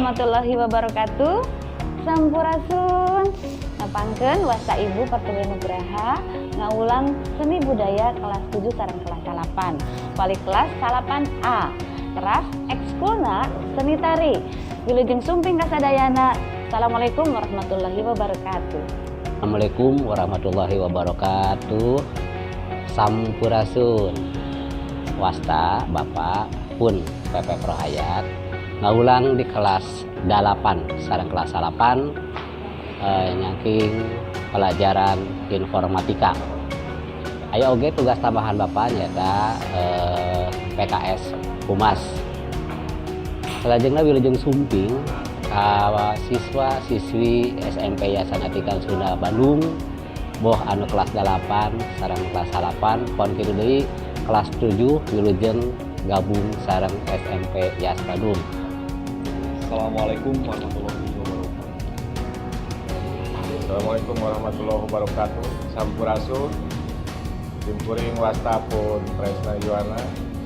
warahmatullahi wabarakatuh. Sampurasun. Napangkeun wasta ibu Pertiwi Nugraha ngaulang seni budaya kelas 7 sareng kelas 8. Wali kelas 8A. Keras ekskulna seni tari. Wilujeng sumping kasadayana. Assalamualaikum warahmatullahi wabarakatuh. Assalamualaikum warahmatullahi wabarakatuh. Sampurasun. Wasta Bapak pun PP Prohayat ngaulang di kelas 8 sareng kelas 8 nyangking pelajaran informatika. Aya oge tugas tambahan Bapak nyata PKS Humas. Salajengna wilujeng sumping siswa siswi SMP Yayasan Atikan Sunda Bandung boh anu kelas 8 sareng kelas 8 pon kitu deui kelas 7 wilujeng gabung sareng SMP Yas Bandung. Assalamualaikum warahmatullahi wabarakatuh. Assalamualaikum warahmatullahi wabarakatuh. Sampurasun. Timpuring wasta pun Tresna Yuwana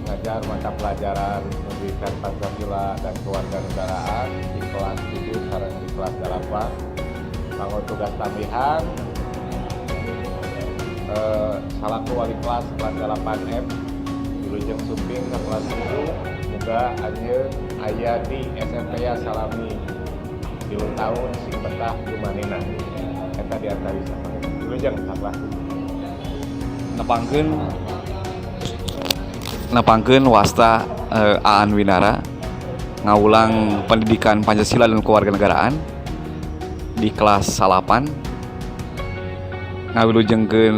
ngajar mata pelajaran pendidikan Pancasila dan kewarganegaraan di kelas 7 sareng di kelas 8. Kanggo tugas tambahan salaku wali kelas 8F wilujeng sumping ke kelas 7. Moga anjeun aya di SMP ya salami 3 tahun sing betah kumanehna. Eta diantarisa wilujeng ka kelas 7. Nepangkeun wasta Aan Winara ngaulang pendidikan Pancasila dan kewarganegaraan di kelas 8. Ngawilujengkeun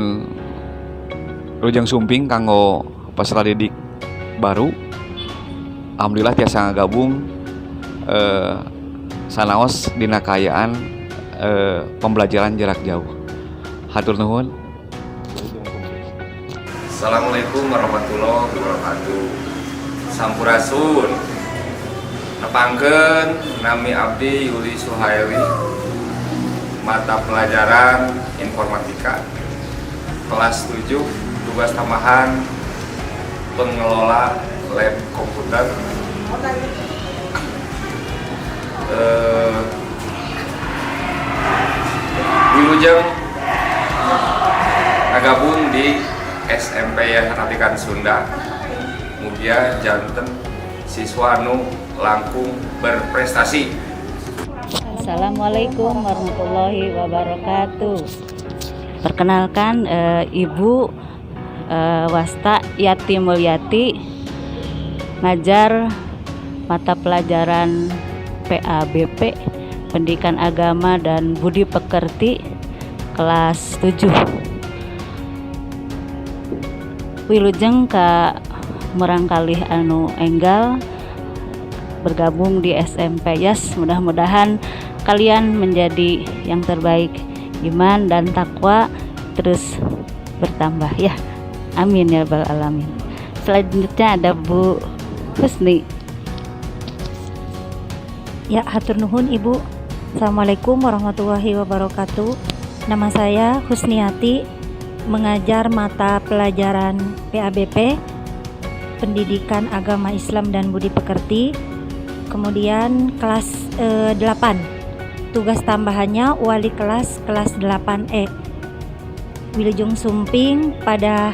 wilujeng sumping kanggo peserta didik baru. Alhamdulillah tiasa ngagabung sanaos dina kaayaan pembelajaran jarak jauh. Hatur nuhun. Assalamualaikum warahmatullahi wabarakatuh. Sampurasun. Nepangkeun nami abdi Yuli Suhaili. Mata pelajaran informatika kelas 7, tugas tambahan pengelola lab komputer. Wilujeng ngagabung di SMP Yayasan Atikan Sunda. Mugia janten siswa anu langkung berprestasi. Assalamualaikum warahmatullahi wabarakatuh. Perkenalkan Ibu Wasta Yati Mulyati ngajar mata pelajaran PABP Pendidikan Agama dan Budi Pekerti kelas 7. Wilujeng ka merangkalih anu enggal bergabung di SMP Yas. Mudah-mudahan kalian menjadi yang terbaik, iman dan takwa terus bertambah ya. Amin ya rabbal alamin. Selanjutnya ada Bu Husni. Ya, hatur nuhun Ibu. Assalamualaikum warahmatullahi wabarakatuh. Nama saya Husniati, mengajar mata pelajaran PABP Pendidikan Agama Islam dan Budi Pekerti. Kemudian kelas 8. Tugas tambahannya wali kelas 8E. Wilujeng sumping pada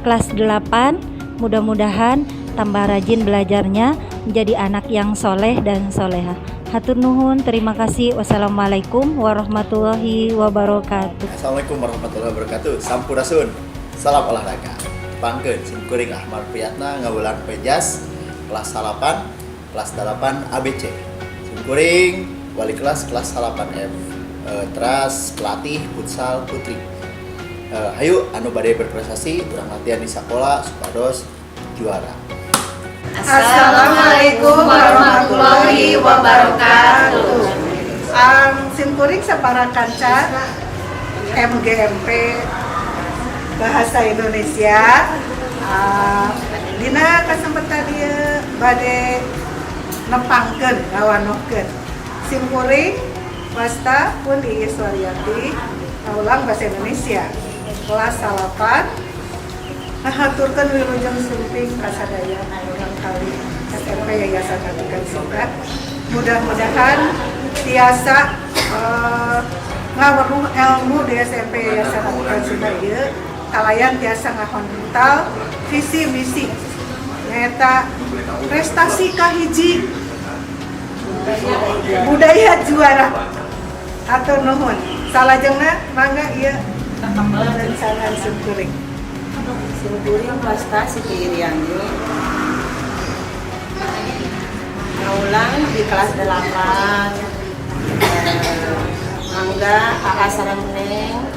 kelas 8, mudah-mudahan tambah rajin belajarnya, menjadi anak yang soleh dan soleha. Hatur nuhun, terima kasih. Wassalamualaikum warahmatullahi wabarakatuh. Assalamualaikum warahmatullahi wabarakatuh. Sampurasun. Salam olahraga. Pangkeun simkuring Ahmad Priyatna ngawulang pejas kelas 8 ABC. Simkuring wali kelas 8F. Teras pelatih futsal putri. Hayu anu bade berprestasi urang latihan di sekolah supados juara. Assalamualaikum warahmatullahi wabarakatuh. Simkuring sapara kanca MGMP Bahasa Indonesia. Dina kasempatan dieu bade nepangkeun ngawanohkeun simkuring wasta pun di Suryati ulang bahasa Indonesia kelas 8. Haturkeun wilujeng sumping kasadaya urang kali SMP Yayasan Atikan Sunda. Mudah-mudahan tiasa ngaweruh ilmu di SMP Yayasan Atikan Sunda ieu kalayan tiasa ngahontal visi misi nyaeta prestasi kahiji budaya juara. Atur nuhun. Salajengna mangga ieu rencana simkuring. Simkuring Wasta Siti Iriani ngaulang di kelas 8 Mangga AA Sarangneng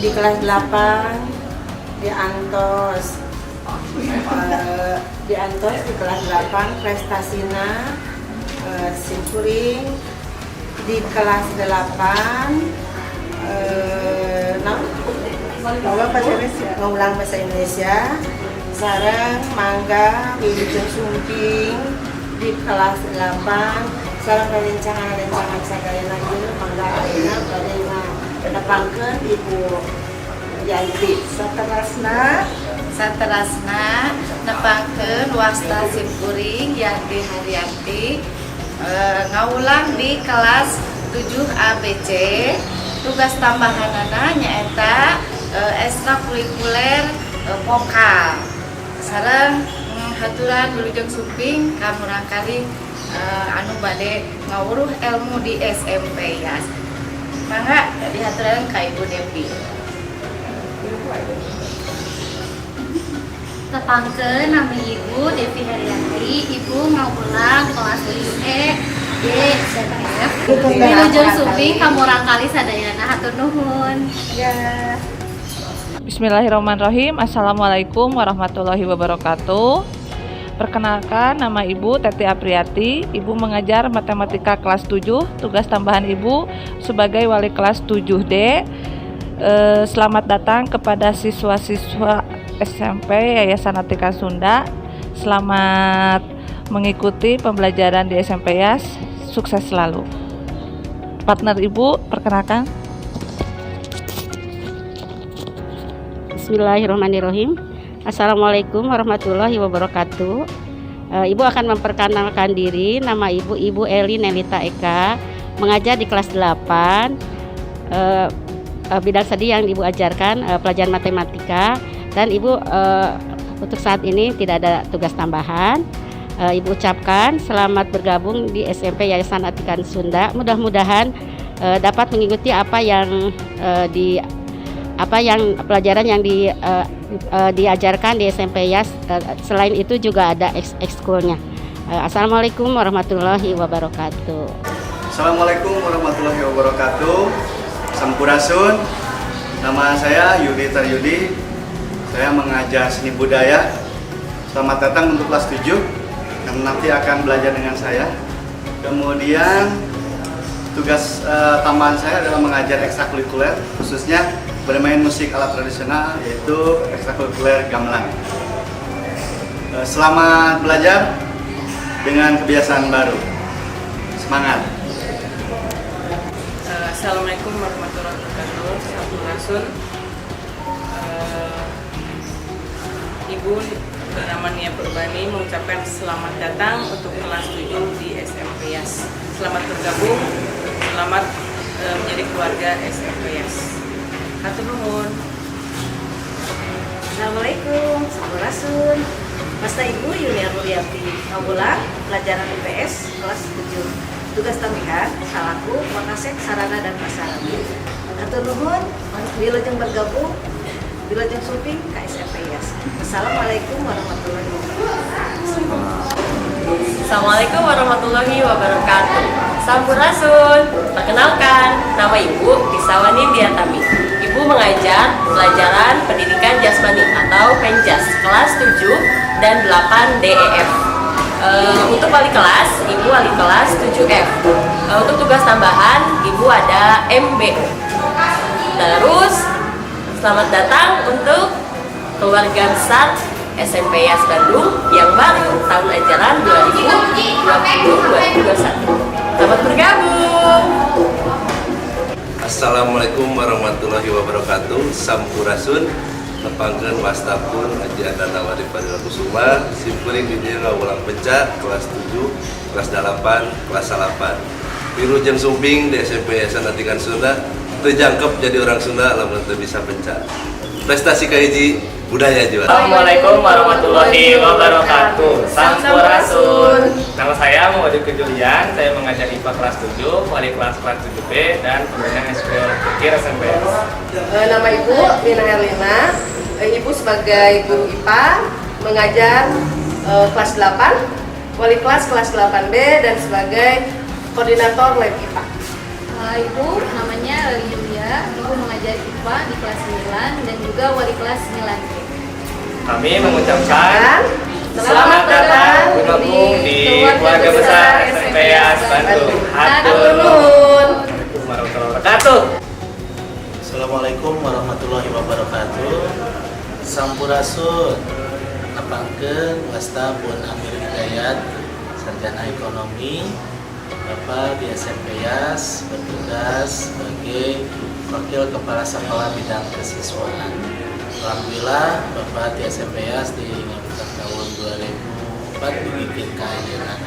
di kelas 8 di Antos di kelas 8 prestasinya simkuring di kelas 8 ngaulang bahasa Indonesia sareng Mangga Wilujeng Sumping di kelas 8 sareng rencana sadaya lagi Mangga ayeuna bade ngedepangkeun Ibu Yanti saterasna nepangkeun Wasta Simkuring Yanti Haryanti ngaulang di kelas 7 ABC. Tugas tambahanana nyaeta ekstrakurikuler vokal sareng haturan Wilujeng Sumping kamurangkali anu bade ngawuruh ilmu di SMP Yas. Mangga dihaturan ka Ibu Devi. Tepangkeun nami Ibu Devi Haryanti, Ibu ngaulang kelas 7E D ZF. Wilujeng Sumping kamurangkali sadayana hatur nuhun. Ya. Bismillahirrahmanirrahim. Assalamualaikum warahmatullahi wabarakatuh. Perkenalkan, nama Ibu Teti Apriyati. Ibu mengajar matematika kelas 7. Tugas tambahan Ibu sebagai wali kelas 7D. Selamat datang kepada siswa-siswa SMP Yayasan Atikan Sunda. Selamat mengikuti pembelajaran di SMP Yas. Sukses selalu. Partner Ibu, perkenalkan. Bismillahirrahmanirrahim. Assalamualaikum warahmatullahi wabarakatuh. Ibu akan memperkenalkan diri. Nama Ibu Eli Nelita Eka, mengajar di kelas 8. Bidang studi yang Ibu ajarkan pelajaran matematika, dan Ibu untuk saat ini tidak ada tugas tambahan. Ibu ucapkan selamat bergabung di SMP Yayasan Atikan Sunda. Mudah-mudahan dapat mengikuti pelajaran yang diajarkan di SMP Yas. Selain itu juga ada ekskulnya. Assalamualaikum warahmatullahi wabarakatuh. Assalamualaikum warahmatullahi wabarakatuh. Sampurasun. Nama saya Yudi Taryudi. Saya mengajar seni budaya. Selamat datang untuk kelas 7 yang nanti akan belajar dengan saya. Kemudian tugas tambahan saya adalah mengajar ekstrakurikuler, khususnya bermain musik alat tradisional, yaitu ekstrakurikuler gamelan. Selamat belajar dengan kebiasaan baru. Semangat. Assalamualaikum warahmatullahi wabarakatuh. Sampurasun. Ibu bernama Nia Purbani mengucapkan selamat datang untuk kelas 7 di SMP Yas. Selamat bergabung, selamat menjadi keluarga SMP Yas. Hatur nuhun. Assalamualaikum, sampurasun. Masta Ibu Yunia Nuriati, ngaulang pelajaran IPS kelas 7. Tugas tambahan salaku makasek sarana dan prasarana. Hatur nuhun, wilujeng bergabung, wilujeng Sumping ka SMP Yas. Assalamualaikum warahmatullahi wabarakatuh. Assalamualaikum warahmatullahi wabarakatuh. Sampurasun. Perkenalkan, nama Ibu Tisawani Diatami. Ibu mengajar pelajaran pendidikan jasmani atau Penjas kelas 7 dan 8 DEF. Untuk wali kelas, Ibu wali kelas 7F. Untuk tugas tambahan, Ibu ada MBO. Terus, selamat datang untuk keluarga besar SMP Yas Bandung yang baru tahun ajaran 2020-2021. Selamat bergabung. Assalamualaikum warahmatullahi wabarakatuh. Sampurasun. nepangkeun wasta pun Haji Andana Wadi Fadila Kusuma simkuring di dieu ngaulang penca kelas 7, kelas 8, kelas 8. Wilujeng Sumbing di SMP Yayasan Atikan Sunda teu jangkep jadi orang Sunda lamun teu bisa penca. Prestasi kahiji budaya juara. Assalamualaikum warahmatullahi wabarakatuh. Sampurasun. Nama saya Muhammad Julian. Saya mengajar IPA kelas 7, wali kelas 7B dan pembinaan Eskul Fikir SMPS. Nama Ibu Nina Herlina. Ibu sebagai guru IPA mengajar kelas 8, wali kelas 8B dan sebagai koordinator lab IPA. Ibu namanya Yulia, Ibu mengajar IPA di kelas 9 dan juga wali kelas 9B. Kami mengucapkan selamat datang bergabung di keluarga besar SMPS Bandung. Hatur nuhun. Warahmatullahi wabarakatuh. Assalamualaikum warahmatullahi wabarakatuh. Sampurasun. Nepangkeun wasta pun Amir Hidayat, sarjana ekonomi. Bapak di SMPS bertugas sebagai Wakil Kepala Sekolah Bidang Kesiswaan. Alhamdulillah Bapak di SMPS di tahun 2004 dibikin kaedeuna.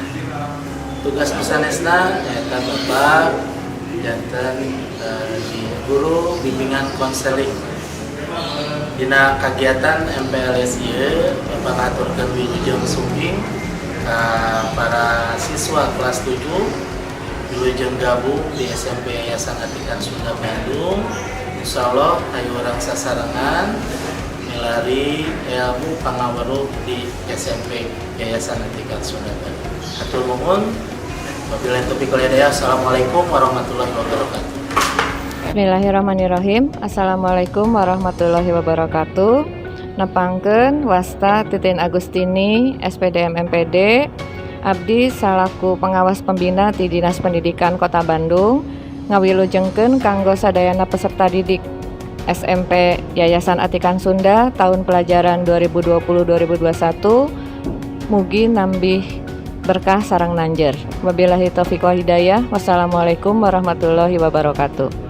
Tugas pesanesna nyaeta Bapak janten di guru bimbingan konseling. Dina kagiatan MPLS ieu Bapak ngaturkeun wilujeng sumbing para siswa kelas 7 wilujeng gabung di SMP Yayasan Atikan Sunda Bandung. Insyaallah hayu urang sasarengan milari ilmu pangaweruh di SMP Yayasan Atikan Sunda Bandung. Hatur nuhun. Wabillahi taufiq wal hidayah. Assalamualaikum warahmatullahi wabarakatuh. Bismillahirrahmanirrahim. Assalamualaikum warahmatullahi wabarakatuh. Nepangkeun wasta Titin Agustini SPDM MPD abdi salaku pengawas pembina ti Dinas Pendidikan Kota Bandung ngawilujengkeun kanggo sadayana peserta didik SMP Yayasan Atikan Sunda tahun pelajaran 2020-2021 mugi nambih berkah sareng nanjer. Wabillahi taufiq wal hidayah. Wassalamualaikum warahmatullahi wabarakatuh.